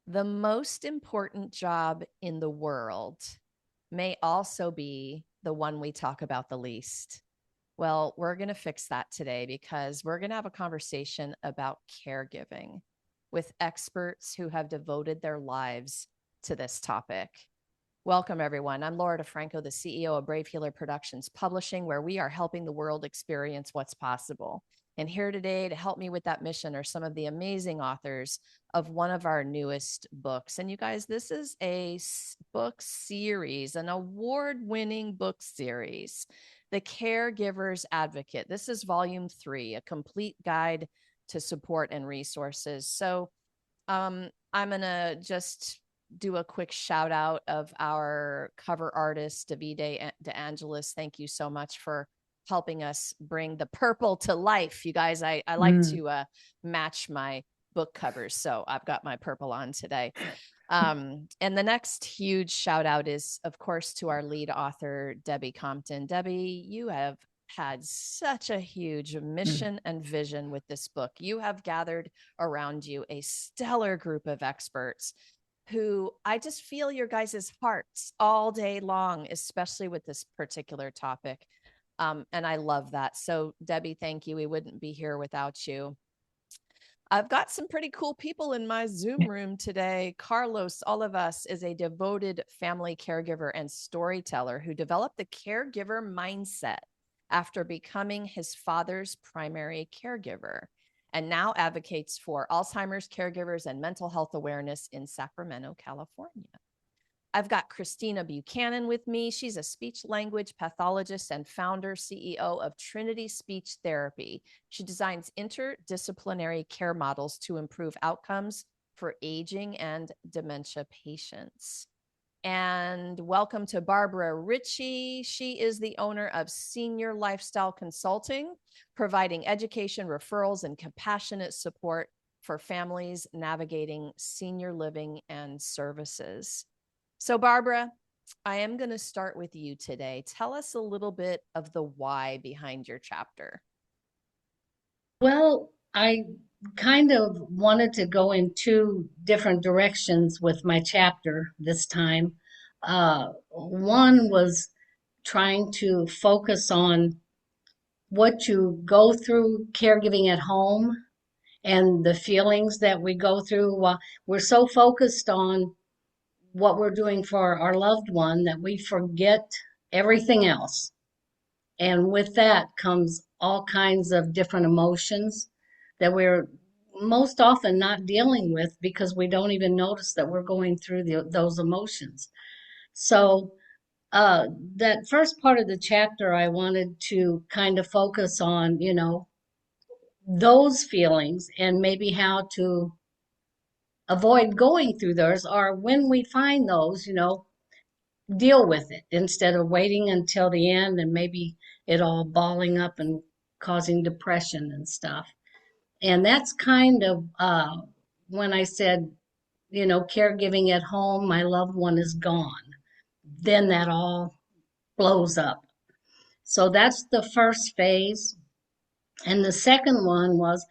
The most important job in the world may also be the one we talk about the least. Well, we're going to fix that today because we're going to have a conversation about caregiving with experts who have devoted their lives to this topic. Welcome, everyone. I'm Laura DeFranco, the CEO of Brave Healer Productions Publishing, where we are helping the world experience what's possible. And here today to help me with that mission are some of the amazing authors of one of our newest books. And you guys, this is a book series, an award-winning book series, The Caregiver's Advocate. This is volume 3, a complete guide to support and resources. So I'm going to just do a quick shout out of our cover artist, Davide De Angelis. Thank you so much for helping us bring the purple to life. You guys, I like to match my book covers. So I've got my purple on today. And the next huge shout out is, of course, to our lead author, Debbie Compton. Debbie, you have had such a huge mission and vision with this book. You have gathered around you a stellar group of experts who I just feel your guys' hearts all day long, especially with this particular topic. And I love that. So, Debbie, thank you. We wouldn't be here without you. I've got some pretty cool people in my Zoom room today. Carlos Olivas is a devoted family caregiver and storyteller who developed the caregiver mindset after becoming his father's primary caregiver and now advocates for Alzheimer's caregivers and mental health awareness in Sacramento, California. I've got Christina Buchanan with me. She's a speech language pathologist and founder, CEO of Trinity Speech Therapy. She designs interdisciplinary care models to improve outcomes for aging and dementia patients. And welcome to Barbara Ritchie. She is the owner of Senior Lifestyle Consulting, providing education, referrals, and compassionate support for families navigating senior living and services. So, Barbara, I am going to start with you today. Tell us a little bit of the why behind your chapter. Well, I kind of wanted to go in two different directions with my chapter this time. One was trying to focus on what you go through caregiving at home and the feelings that we go through. We're so focused on what we're doing for our loved one that we forget everything else. And with that comes all kinds of different emotions that we're most often not dealing with because we don't even notice that we're going through those emotions. So, that first part of the chapter, I wanted to kind of focus on, those feelings and maybe how to avoid going through those, or when we find those, deal with it instead of waiting until the end and maybe it all balling up and causing depression and stuff. And that's kind of when I said, caregiving at home, my loved one is gone. Then that all blows up. So that's the first phase. And the second one was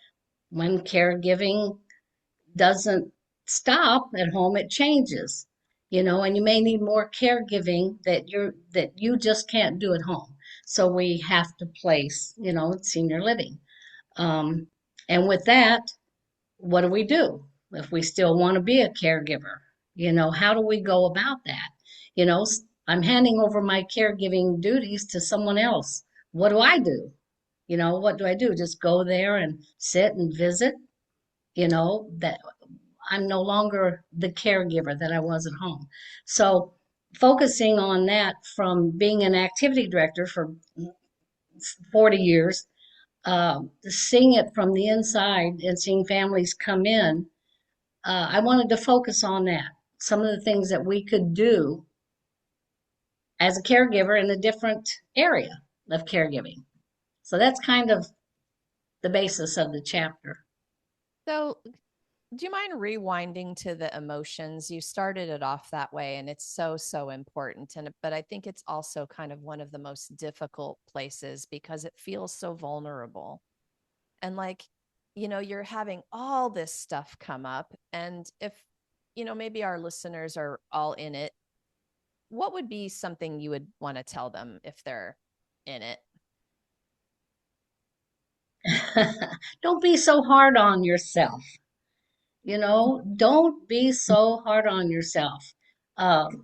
when caregiving doesn't stop at home, it changes, and you may need more caregiving that you just can't do at home. So we have to place, senior living. Um, and with that, what do we do if we still want to be a caregiver? How do we go about that? I'm handing over my caregiving duties to someone else. What do I do? What do I do? Just go there and sit and visit? That I'm no longer the caregiver that I was at home. So focusing on that from being an activity director for 40 years, seeing it from the inside and seeing families come in, I wanted to focus on that. Some of the things that we could do as a caregiver in a different area of caregiving. So that's kind of the basis of the chapter. So, do you mind rewinding to the emotions? You started it off that way, and it's so, so important. But I think it's also kind of one of the most difficult places because it feels so vulnerable. And like, you're having all this stuff come up. And if maybe our listeners are all in it. What would be something you would want to tell them if they're in it? Don't be so hard on yourself. Don't be so hard on yourself. Don't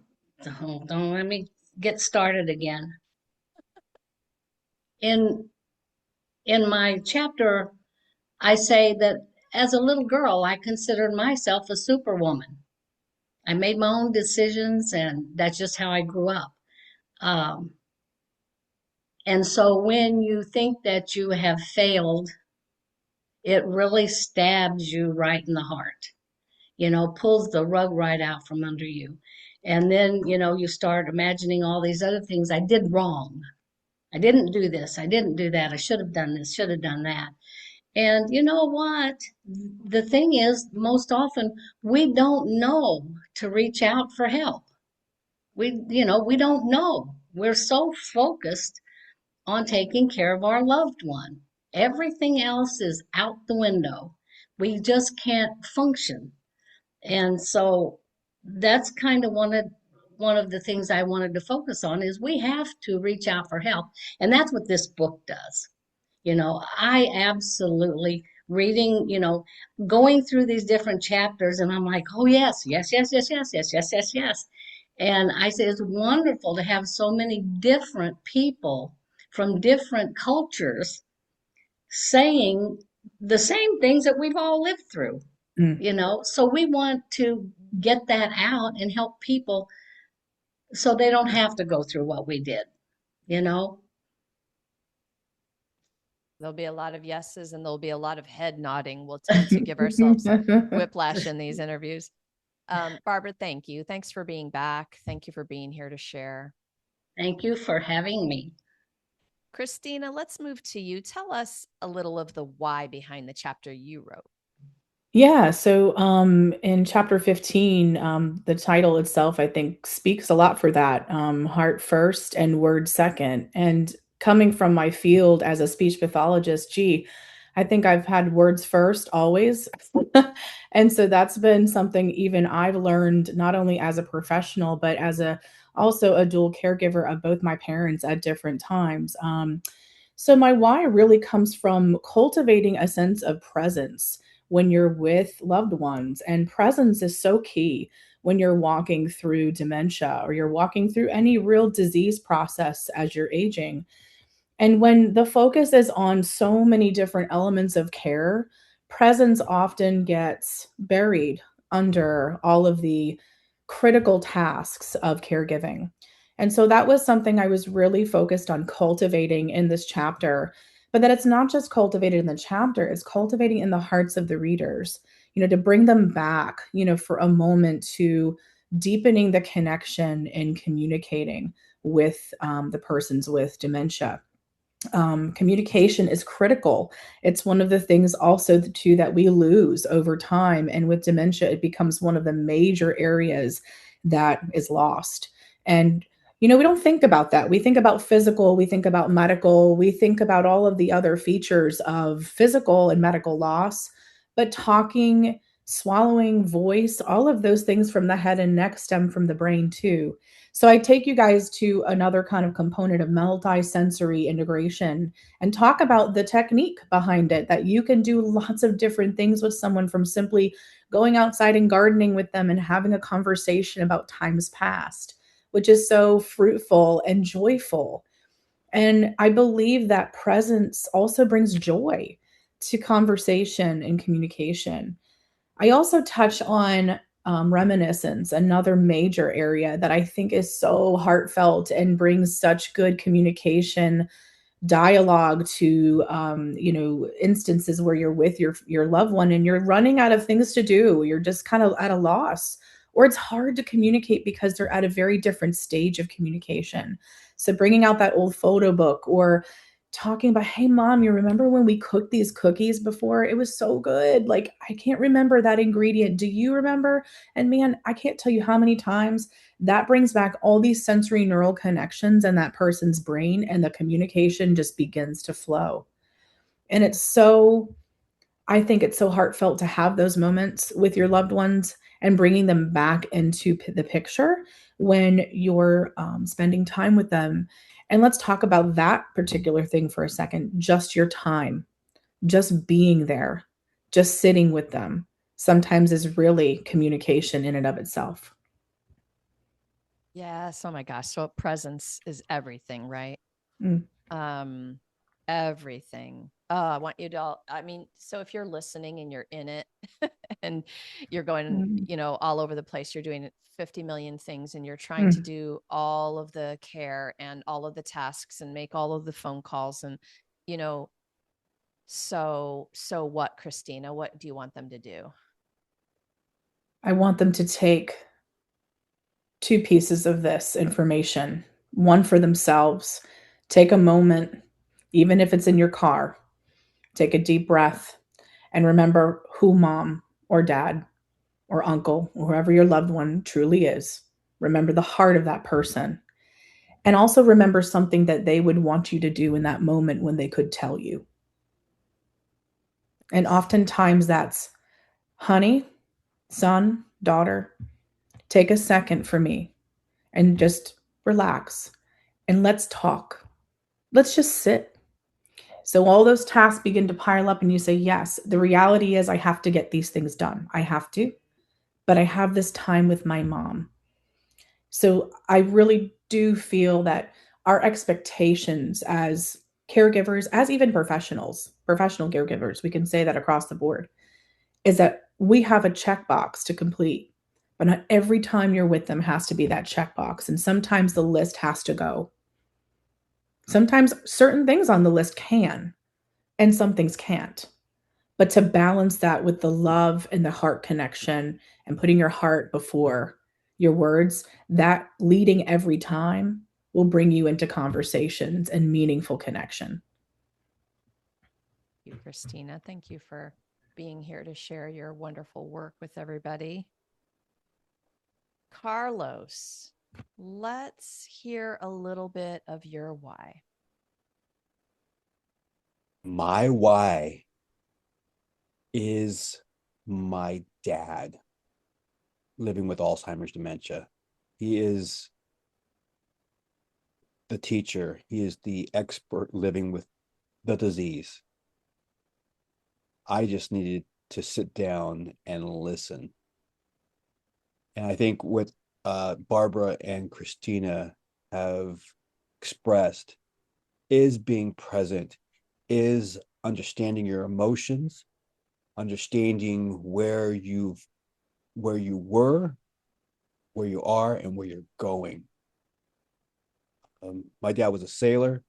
let me get started again. In in my chapter, I say that as a little girl, I considered myself a superwoman. I made my own decisions, and that's just how I grew up. Um, and so when you think that you have failed, it really stabs you right in the heart, pulls the rug right out from under you. And then, you start imagining all these other things I did wrong. I didn't do this. I didn't do that. I should have done this, should have done that. And you know what? The thing is, most often we don't know to reach out for help. We don't know. We're so focused on taking care of our loved one. Everything else is out the window. We just can't function. And so that's kind of one of the things I wanted to focus on is we have to reach out for help. And that's what this book does. I absolutely reading, going through these different chapters, and I'm like, oh, yes, yes, yes, yes, yes, yes, yes, yes, yes. And I say it's wonderful to have so many different people from different cultures saying the same things that we've all lived through, Mm. so we want to get that out and help people so they don't have to go through what we did, you know? There'll be a lot of yeses and there'll be a lot of head nodding. We'll tend to give ourselves whiplash in these interviews. Barbara, thank you. Thanks for being back. Thank you for being here to share. Thank you for having me. Christina, let's move to you. Tell us a little of the why behind the chapter you wrote. Yeah, so in chapter 15, the title itself, I think, speaks a lot for that. Heart first and word second. And coming from my field as a speech pathologist, gee, I think I've had words first always. And so that's been something even I've learned not only as a professional, but as a also a dual caregiver of both my parents at different times. So my why really comes from cultivating a sense of presence when you're with loved ones. And presence is so key when you're walking through dementia or you're walking through any real disease process as you're aging. And when the focus is on so many different elements of care, presence often gets buried under all of the critical tasks of caregiving. And so that was something I was really focused on cultivating in this chapter. But that it's not just cultivated in the chapter, it's cultivating in the hearts of the readers, to bring them back, for a moment to deepening the connection in communicating with the persons with dementia. Communication is critical. It's one of the things also too that we lose over time, and with dementia, it becomes one of the major areas that is lost. And we don't think about that. We think about physical, we think about medical, we think about all of the other features of physical and medical loss, but talking, swallowing, voice, all of those things from the head and neck stem from the brain too. So I take you guys to another kind of component of multi-sensory integration and talk about the technique behind it, that you can do lots of different things with someone, from simply going outside and gardening with them and having a conversation about times past, which is so fruitful and joyful. And I believe that presence also brings joy to conversation and communication. I also touch on reminiscence, another major area that I think is so heartfelt and brings such good communication, dialogue to instances where you're with your loved one and you're running out of things to do. You're just kind of at a loss, or it's hard to communicate because they're at a very different stage of communication. So bringing out that old photo book, or talking about, hey mom, you remember when we cooked these cookies before? It was so good. Like, I can't remember that ingredient. Do you remember? And man, I can't tell you how many times that brings back all these sensory neural connections in that person's brain, and the communication just begins to flow. And it's so, I think it's so heartfelt to have those moments with your loved ones and bringing them back into the picture when you're spending time with them. And let's talk about that particular thing for a second, just your time, just being there, just sitting with them sometimes is really communication in and of itself. Yes. Oh my gosh. So presence is everything, right? Mm, Um, everything. Oh, I want you to all, I mean, so if you're listening and you're in it and you're going, mm, all over the place, you're doing 50 million things and you're trying to mm. do all of the care and all of the tasks and make all of the phone calls and, you know, so what, Christina? What do you want them to do? I want them to take two pieces of this information, one for themselves. Take a moment, even if it's in your car, take a deep breath and remember who mom or dad or uncle or whoever your loved one truly is. Remember the heart of that person. And also remember something that they would want you to do in that moment when they could tell you. And oftentimes that's, honey, son, daughter, take a second for me and just relax and let's talk. Let's just sit. So all those tasks begin to pile up, and you say, yes, the reality is I have to get these things done. I have to, but I have this time with my mom. So I really do feel that our expectations as caregivers, as even professionals, professional caregivers, we can say that across the board, is that we have a checkbox to complete. But not every time you're with them has to be that checkbox. And sometimes the list has to go. Sometimes certain things on the list can, and some things can't. But to balance that with the love and the heart connection and putting your heart before your words, that leading every time will bring you into conversations and meaningful connection. You, Christina. Thank you for being here to share your wonderful work with everybody. Carlos, let's hear a little bit of your why. My why is my dad living with Alzheimer's dementia. He is the teacher, he is the expert living with the disease. I just needed to sit down and listen. And I think what Barbara and Christina have expressed is being present, is understanding your emotions, understanding where you were, where you are, and where you're going. My dad was a sailor,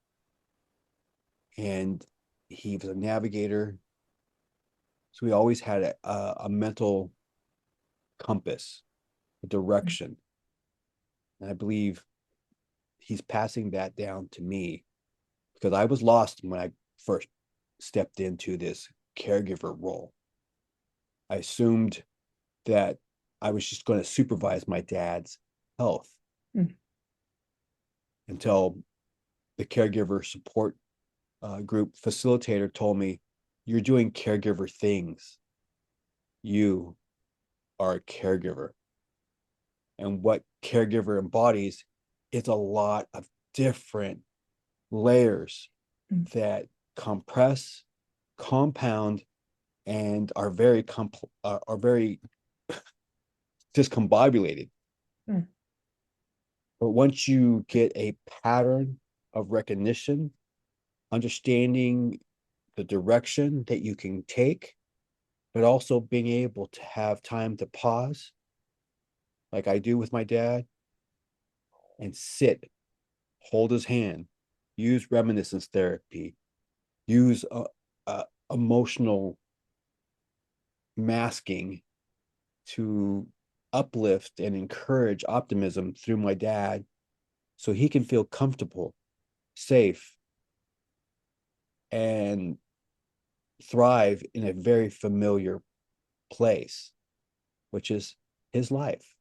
and he was a navigator, so we always had a mental compass, a direction. And I believe he's passing that down to me because I was lost when I first stepped into this caregiver role. I assumed that I was just going to supervise my dad's health Mm. until the caregiver support group facilitator told me, you're doing caregiver things. You are a caregiver. And what caregiver embodies is a lot of different layers Mm. that compress, compound, and are very discombobulated. Mm. But once you get a pattern of recognition, understanding the direction that you can take, but also being able to have time to pause, like I do with my dad, and sit, hold his hand, use reminiscence therapy, use emotional masking to uplift and encourage optimism through my dad so he can feel comfortable, safe, and thrive in a very familiar place, which is his life.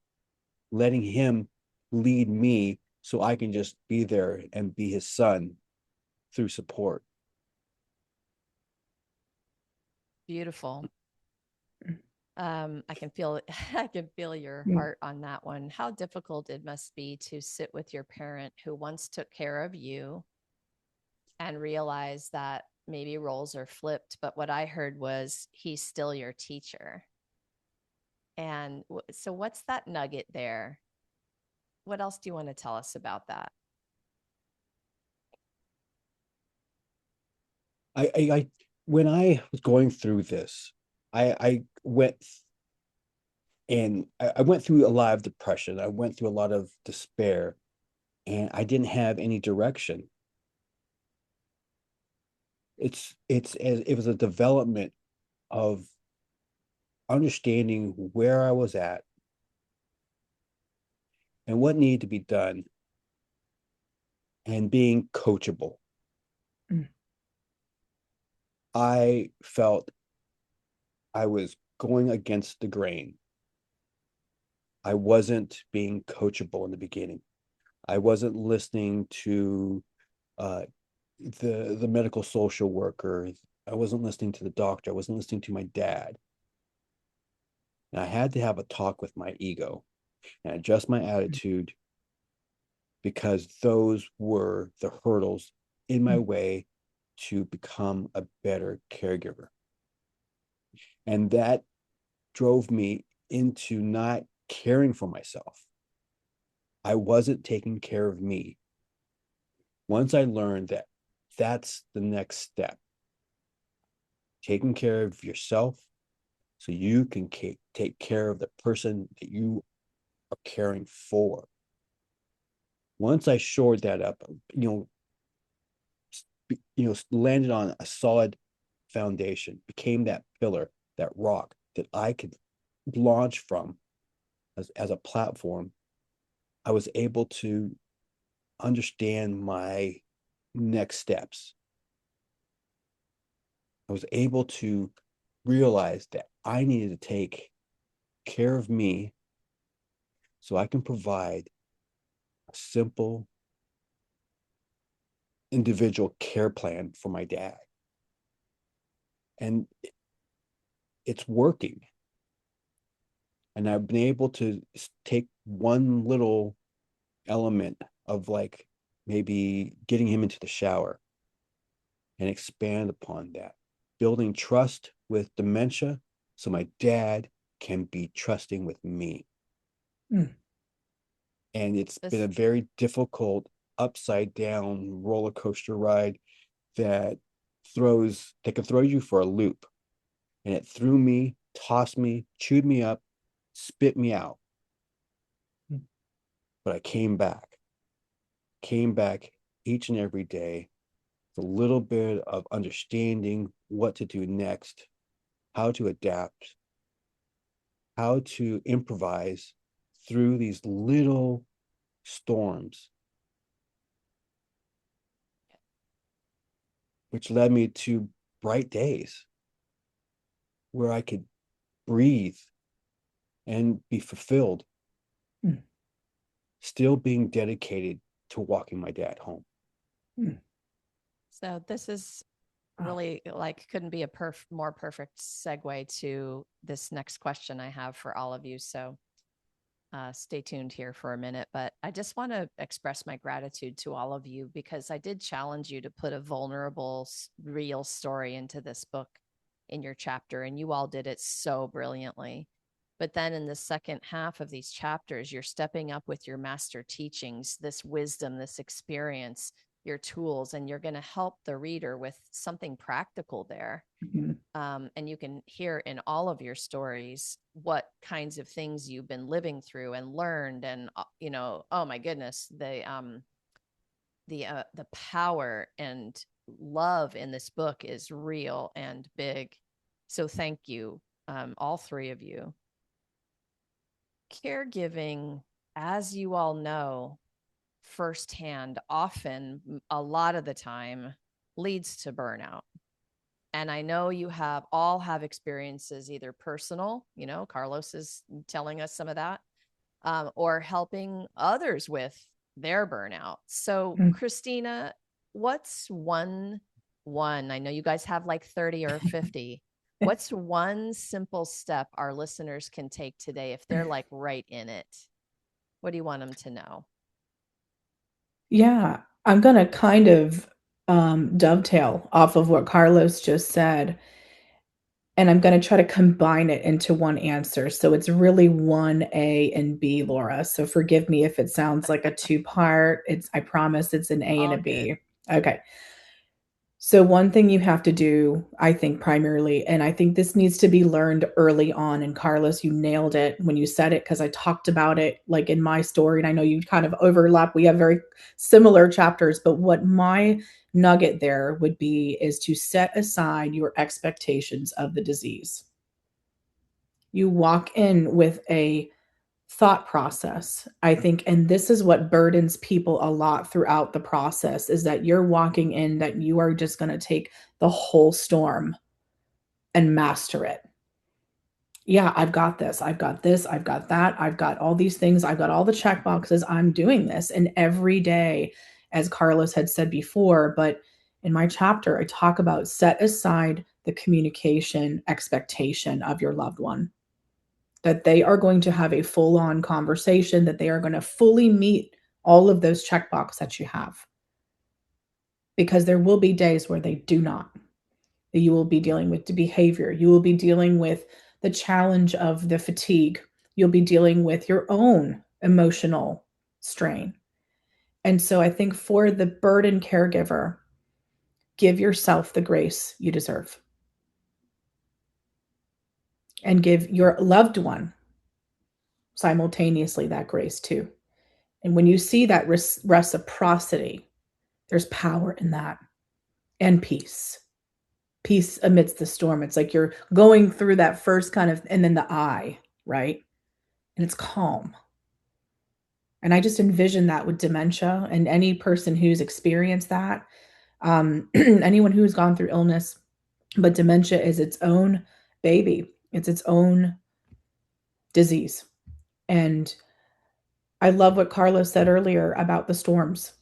Letting him lead me so I can just be there and be his son through support. Beautiful. I can feel I can feel your Mm. heart on that one. How difficult it must be to sit with your parent who once took care of you and realize that maybe roles are flipped, but what I heard was he's still your teacher. And so what's that nugget there? What else do you want to tell us about that? I when I was going through this, I went and I went through a lot of depression. I went through a lot of despair, and I didn't have any direction. It was a development of understanding where I was at and what needed to be done and being coachable. Mm. I felt I was going against the grain. I wasn't being coachable in the beginning. I wasn't listening to uh, the medical social worker. I wasn't listening to the doctor. I wasn't listening to my dad. And I had to have a talk with my ego and adjust my attitude because those were the hurdles in my way to become a better caregiver. And that drove me into not caring for myself. I wasn't taking care of me. Once I learned that that's the next step, taking care of yourself so you can take care of the person that you are caring for. Once I shored that up, landed on a solid foundation, became that pillar, that rock that I could launch from as a platform, I was able to understand my next steps. I was able to realize that I needed to take care of me so I can provide a simple individual care plan for my dad. And it's working. And I've been able to take one little element of like maybe getting him into the shower and expand upon that, building trust with dementia so my dad can be trusting with me. Mm. And it's been This a very difficult upside down roller coaster ride that can throw you for a loop. And it threw me, tossed me, chewed me up, spit me out. But I came back each and every day with a little bit of understanding what to do next, how to adapt, how to improvise through these little storms, which led me to bright days where I could breathe and be fulfilled, Mm. still being dedicated to walking my dad home. Mm. So this is really like couldn't be a more perfect segue to this next question I have for all of you. So stay tuned here for a minute, but I just want to express my gratitude to all of you because I did challenge you to put a vulnerable, real story into this book in your chapter, and you all did it so brilliantly. But then in the second half of these chapters, you're stepping up with your master teachings, this wisdom, this experience, your tools, and you're going to help the reader with something practical there. Mhm. And you can hear in all of your stories what kinds of things you've been living through and learned. And oh my goodness, the power and love in this book is real and big. So thank you, all three of you. Caregiving, as you all know firsthand, often a lot of the time leads to burnout. And I know you have experiences, either personal, Carlos is telling us some of that, or helping others with their burnout. So Mm. Christina, what's one, I know you guys have like 30 or 50, What's one simple step our listeners can take today if they're like right in it? What do you want them to know? Yeah, I'm gonna kind of dovetail off of what Carlos just said, and I'm gonna try to combine it into one answer. So it's really one A and B, Laura. So forgive me if it sounds like a two-part. I promise it's an A and All a good. B. Okay. So one thing you have to do, I think primarily, and I think this needs to be learned early on, and Carlos, you nailed it when you said it because I talked about it like in my story, and I know you kind of overlap. We have very similar chapters, but what my nugget there would be is to set aside your expectations of the disease. You walk in with a thought process, I think, and this is what burdens people a lot throughout the process, is that you're walking in that you are just going to take the whole storm and master it. Yeah, I've got this. I've got this. I've got that. I've got all these things. I've got all the check boxes. I'm doing this. And every day, as Carlos had said before, but in my chapter, I talk about set aside the communication expectation of your loved one, that they are going to have a full on conversation, that they are going to fully meet all of those checkbox that you have. Because there will be days where they do not. You will be dealing with the behavior. You will be dealing with the challenge of the fatigue. You'll be dealing with your own emotional strain. And so I think for the burden caregiver, give yourself the grace you deserve and give your loved one simultaneously that grace too. And when you see that reciprocity, there's power in that, and peace amidst the storm. It's like you're going through that first kind of, and then the eye, right? And it's calm. And I just envision that with dementia, and any person who's experienced that, anyone who's gone through illness, but dementia is its own baby. It's its own disease. And I love what Carlos said earlier about the storms,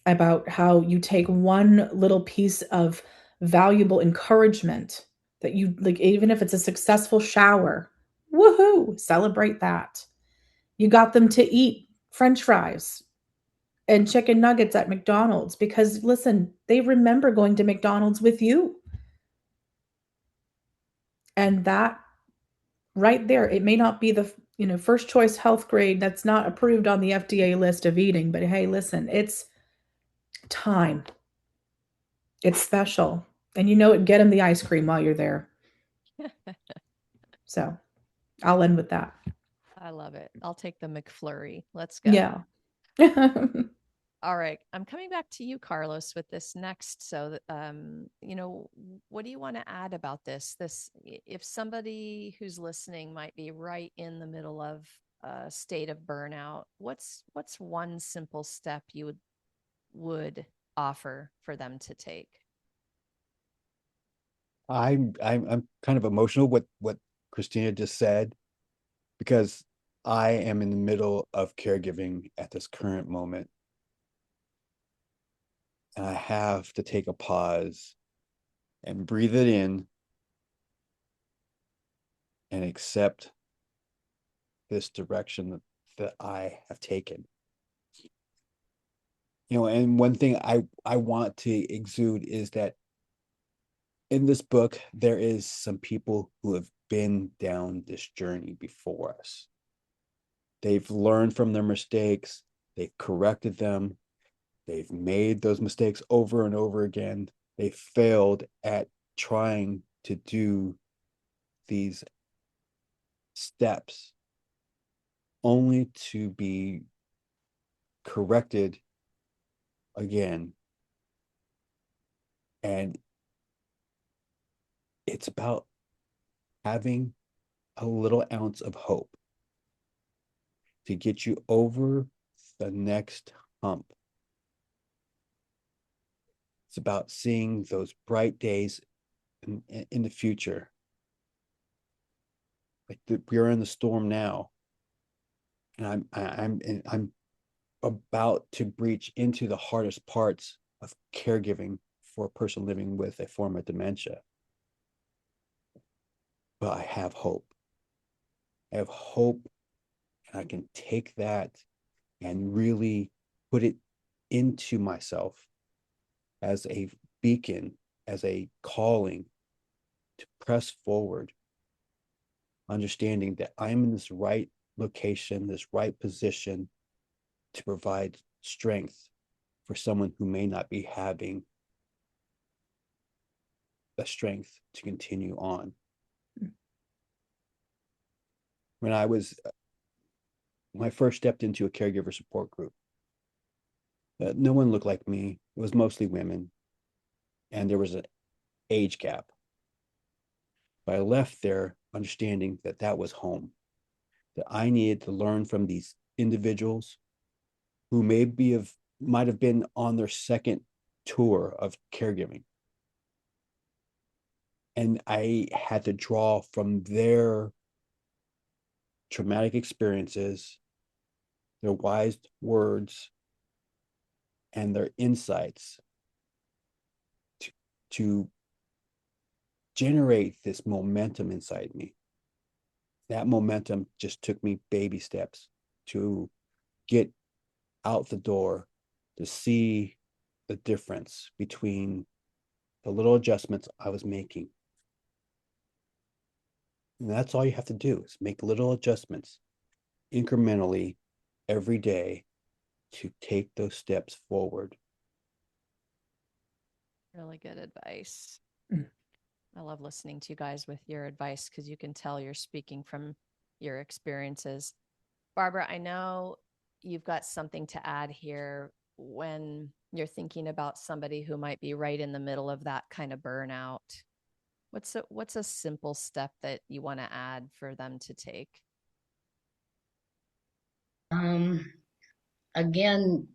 about how you take one little piece of valuable encouragement that you like, even if it's a successful shower, woohoo, celebrate that. You got them to eat French fries and chicken nuggets at McDonald's because, listen, they remember going to McDonald's with you. And that right there, it may not be the first choice health grade that's not approved on the FDA list of eating, but hey, listen, it's time. It's special. And get them the ice cream while you're there. So I'll end with that. I love it. I'll take the McFlurry. Let's go. Yeah. All right. I'm coming back to you, Carlos, with this next. So, what do you want to add about this? If somebody who's listening might be right in the middle of a state of burnout, what's one simple step you would offer for them to take? I'm kind of emotional with what Christina just said, because I am in the middle of caregiving at this current moment. And I have to take a pause and breathe it in and accept this direction that I have taken. And one thing I want to exude is that in this book, there is some people who have been down this journey before us. They've learned from their mistakes, they've corrected them, they've made those mistakes over and over again. They failed at trying to do these steps only to be corrected again. And it's about having a little ounce of hope to get you over the next hump. It's about seeing those bright days in the future. Like we're in the storm now, and I'm about to breach into the hardest parts of caregiving for a person living with a form of dementia. but I have hope. I have hope, and I can take that and really put it into myself as a beacon, as a calling to press forward, understanding that I'm in this right location, this right position to provide strength for someone who may not be having the strength to continue on. When I first stepped into a caregiver support group, no one looked like me. It was mostly women, and there was an age gap. But I left there understanding that that was home, that I needed to learn from these individuals who might have been on their second tour of caregiving. And I had to draw from their traumatic experiences, their wise words, and their insights to generate this momentum inside me. That momentum just took me baby steps to get out the door, to see the difference between the little adjustments I was making. And that's all you have to do is make little adjustments incrementally every day to take those steps forward. Really good advice. Mm. I love listening to you guys with your advice because you can tell you're speaking from your experiences. Barbara, I know you've got something to add here when you're thinking about somebody who might be right in the middle of that kind of burnout. What's a simple step that you want to add for them to take? Um, Again,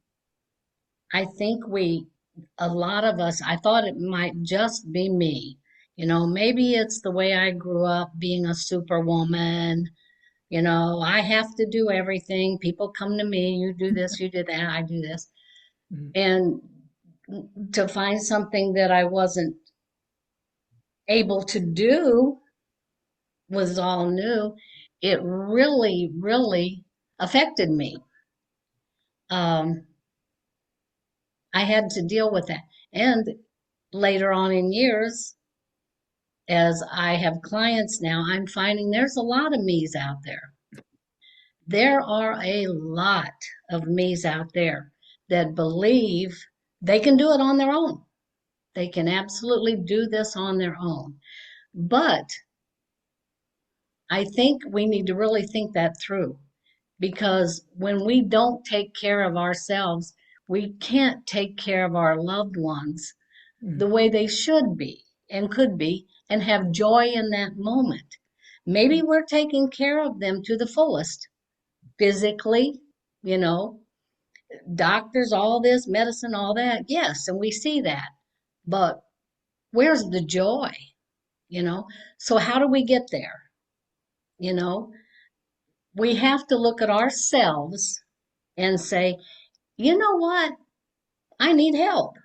I think a lot of us, I thought it might just be me. Maybe it's the way I grew up being a superwoman. I have to do everything. People come to me, you do this, you do that, I do this. Mm. And to find something that I wasn't able to do was all new. It really, really affected me. Um, I had to deal with that. And later on in years, as I have clients now, I'm finding there's a lot of me's out there. There are a lot of me's out there that believe they can do it on their own. They can absolutely do this on their own. But I think we need to really think that through because when we don't take care of ourselves, we can't take care of our loved ones Mm. the way they should be and could be and have joy in that moment. Maybe we're taking care of them to the fullest physically, you know, doctors, all this, medicine, all that. Yes, and we see that. But where's the joy, you know? So, how do we get there? You know, we have to look at ourselves and say, you know what? I need help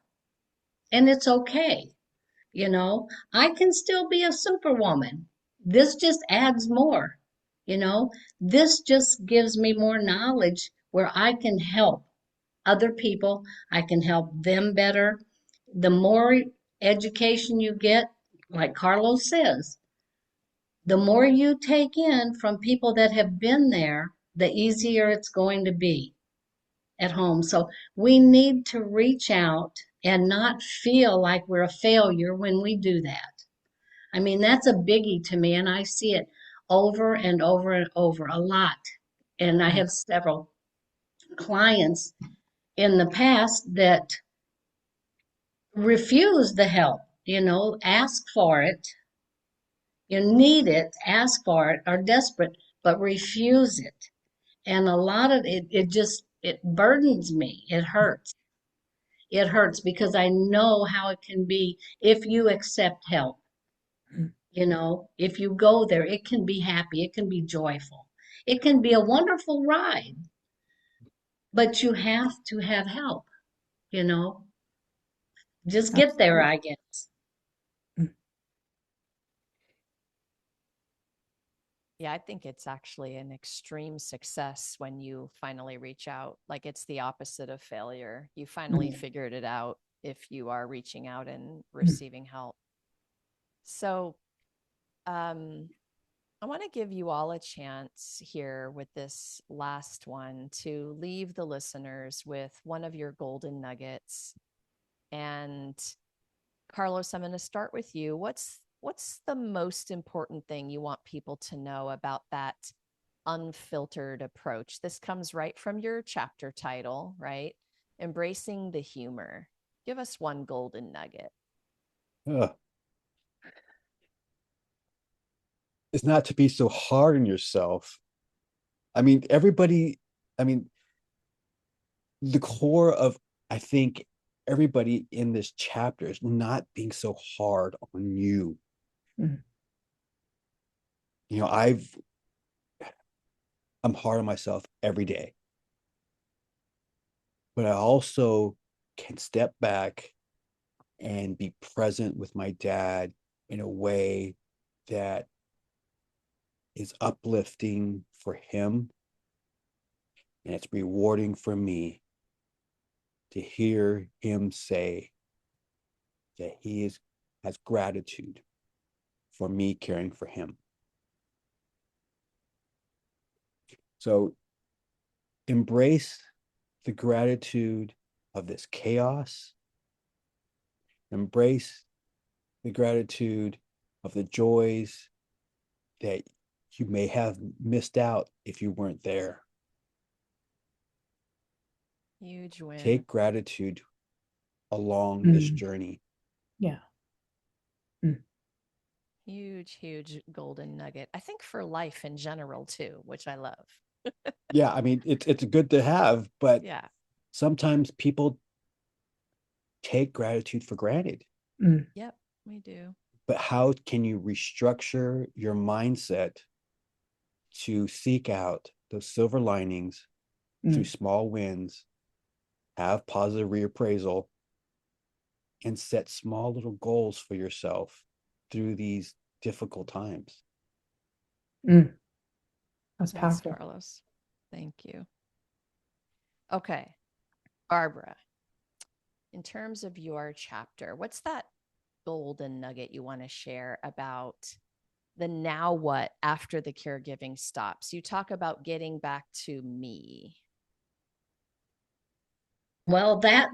and it's okay. I can still be a superwoman. This just adds more, you know, this just gives me more knowledge where I can help other people. I can help them better. The more education you get, like Carlos says, the more you take in from people that have been there, the easier it's going to be at home. So we need to reach out and not feel like we're a failure when we do that. I mean, that's a biggie to me, and I see it over and over and over a lot. And I Mm. have several clients in the past that refuse the help, ask for it, you need it, ask for it, are desperate, but refuse it. And a lot of it burdens me. It hurts. It hurts because I know how it can be if you accept help. Mm. If you go there, it can be happy, it can be joyful, it can be a wonderful ride, but you have to have help, you know, just get there, Absolutely. I guess. Mm. Yeah, I think it's actually an extreme success when you finally reach out. Like it's the opposite of failure. You finally figured it out if you are reaching out and receiving help. So, I want to give you all a chance here with this last one to leave the listeners with one of your golden nuggets. And Carlos, I'm going to start with you. What's the most important thing you want people to know about that unfiltered approach? This comes right from your chapter title, right? Embracing the humor. Give us one golden nugget. It's not to be so hard on yourself. I mean, everybody, I mean, the core of, I think, everybody in this chapter is not being so hard on you. Mhm. You know, I'm hard on myself every day, but I also can step back and be present with my dad in a way that is uplifting for him, and it's rewarding for me to hear him say that has gratitude for me caring for him. So embrace the gratitude of this chaos. Embrace the gratitude of the joys that you may have missed out if you weren't there. Huge win. Take gratitude along this journey. Yeah. Huge, huge golden nugget. I think for life in general too, which I love. Yeah, I mean, it's good to have, but Yeah. sometimes people take gratitude for granted. Yep, we do. But how can you restructure your mindset to seek out those silver linings through small wins, have positive reappraisal, and set small little goals for yourself through these difficult times? That's Thanks, powerful. Carlos. Thank you. Okay, Barbara, in terms of your chapter, what's that golden nugget you want to share about the now what after the caregiving stops? You talk about getting back to me. Well, that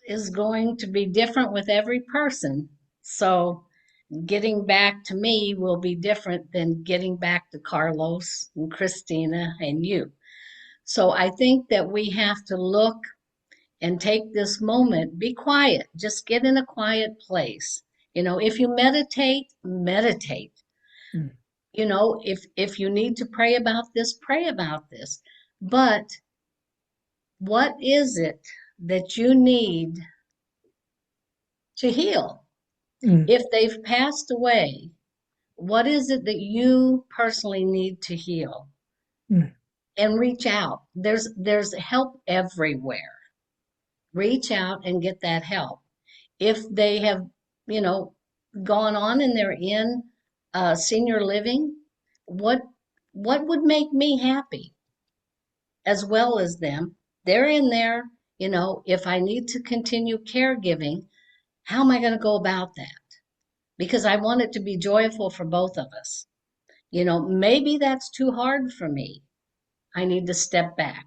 is going to be different with every person. So getting back to me will be different than getting back to Carlos and Christina and you. So I think that we have to look and take this moment, be quiet, just get in a quiet place. If you meditate, meditate. If you need to pray about this, pray about this. But what is it that you need to heal? If they've passed away, what is it that you personally need to heal? And reach out. There's help everywhere. Reach out and get that help. If they have, you know, gone on and they're in senior living, what what would make me happy as well as them? They're in there, if I need to continue caregiving, how am I going to go about that? Because I want it to be joyful for both of us. Maybe that's too hard for me. I need to step back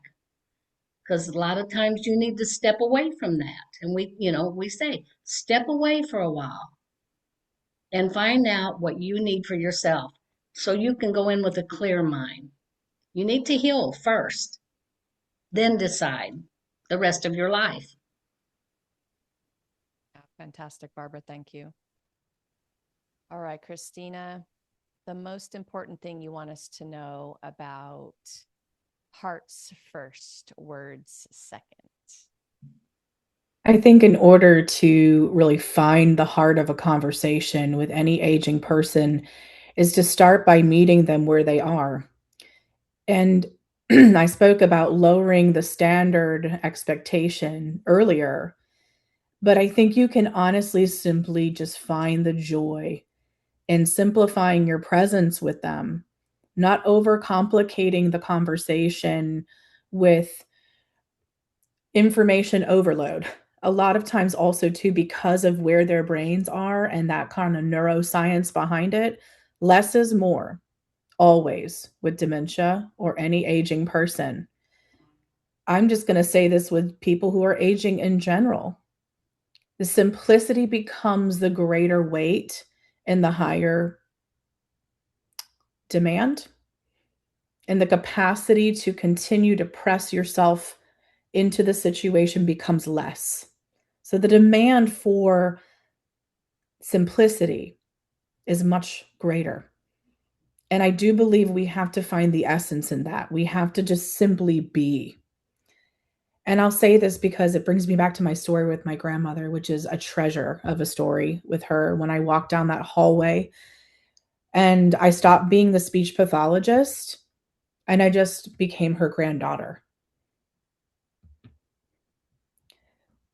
because a lot of times you need to step away from that. And we say, step away for a while and find out what you need for yourself so you can go in with a clear mind. You need to heal first, then decide the rest of your life. Yeah, fantastic, Barbara. Thank you. All right, Christina, the most important thing you want us to know about hearts first, words second. I think in order to really find the heart of a conversation with any aging person is to start by meeting them where they are. And I spoke about lowering the standard expectation earlier, but I think you can honestly simply just find the joy in simplifying your presence with them not overcomplicating the conversation with information overload. A lot of times also too, because of where their brains are and that kind of neuroscience behind it, less is more always with dementia or any aging person. I'm just going to say this with people who are aging in general. The simplicity becomes the greater weight and the higher demand, and the capacity to continue to press yourself into the situation becomes less. So the demand for simplicity is much greater. And I do believe we have to find the essence in that. We have to just simply be. And I'll say this because it brings me back to my story with my grandmother, which is a treasure of a story with her. When I walked down that hallway and I stopped being the speech pathologist and I just became her granddaughter.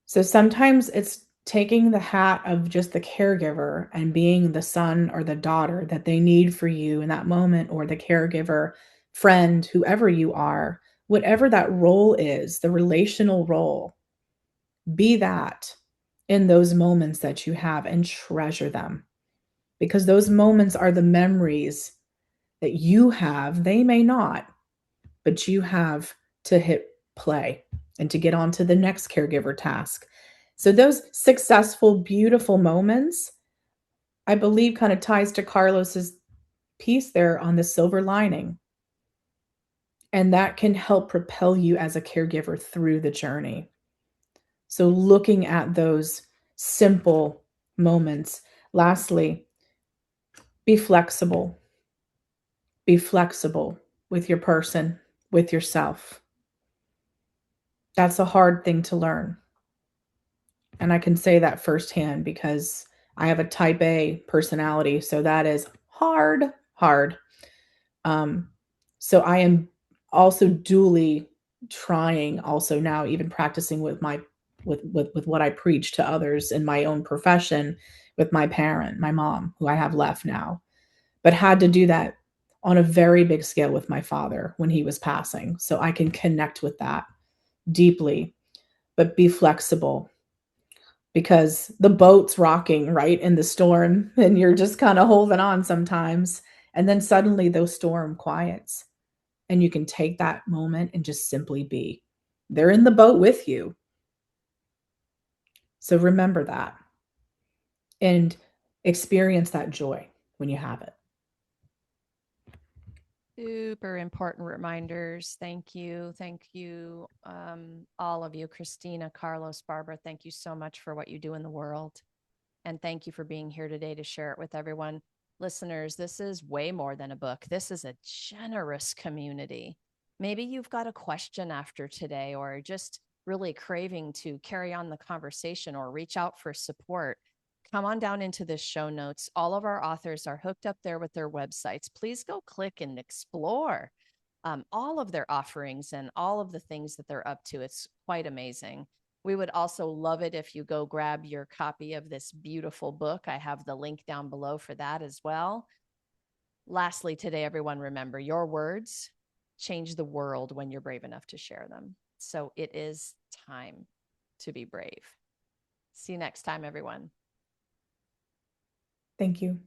So sometimes it's taking the hat of just the caregiver and being the son or the daughter that they need for you in that moment, or the caregiver, friend, whoever you are, whatever that role is, the relational role, be that in those moments that you have and treasure them, because those moments are the memories that you have. They may not, but you have to hit play and to get on to the next caregiver task. So those successful, beautiful moments, I believe, kind of ties to Carlos's piece there on the silver lining. And that can help propel you as a caregiver through the journey. So looking at those simple moments. Lastly, be flexible. Be flexible with your person, with yourself. That's a hard thing to learn. And I can say that firsthand because I have a type A personality. So that is hard. Um, so I am also duly trying, also now even practicing with what I preach to others in my own profession with my parent, my mom, who I have left now, but had to do that on a very big scale with my father when he was passing. So I can connect with that deeply, but be flexible, because the boat's rocking right in the storm and you're just kind of holding on sometimes. And then suddenly the storm quiets and you can take that moment and just simply be. They're in the boat with you. So remember that and experience that joy when you have it. Super important reminders. Thank you. Thank you, all of you. Christina, Carlos, Barbara, thank you so much for what you do in the world. And thank you for being here today to share it with everyone. Listeners, this is way more than a book. This is a generous community. Maybe you've got a question after today, or just really craving to carry on the conversation or reach out for support. Come on down into the show notes. All of our authors are hooked up there with their websites. Please go click and explore all of their offerings and all of the things that they're up to. It's quite amazing. We would also love it if you go grab your copy of this beautiful book. I have the link down below for that as well. Lastly, today, everyone, remember, your words change the world when you're brave enough to share them. So it is time to be brave. See you next time, everyone. Thank you.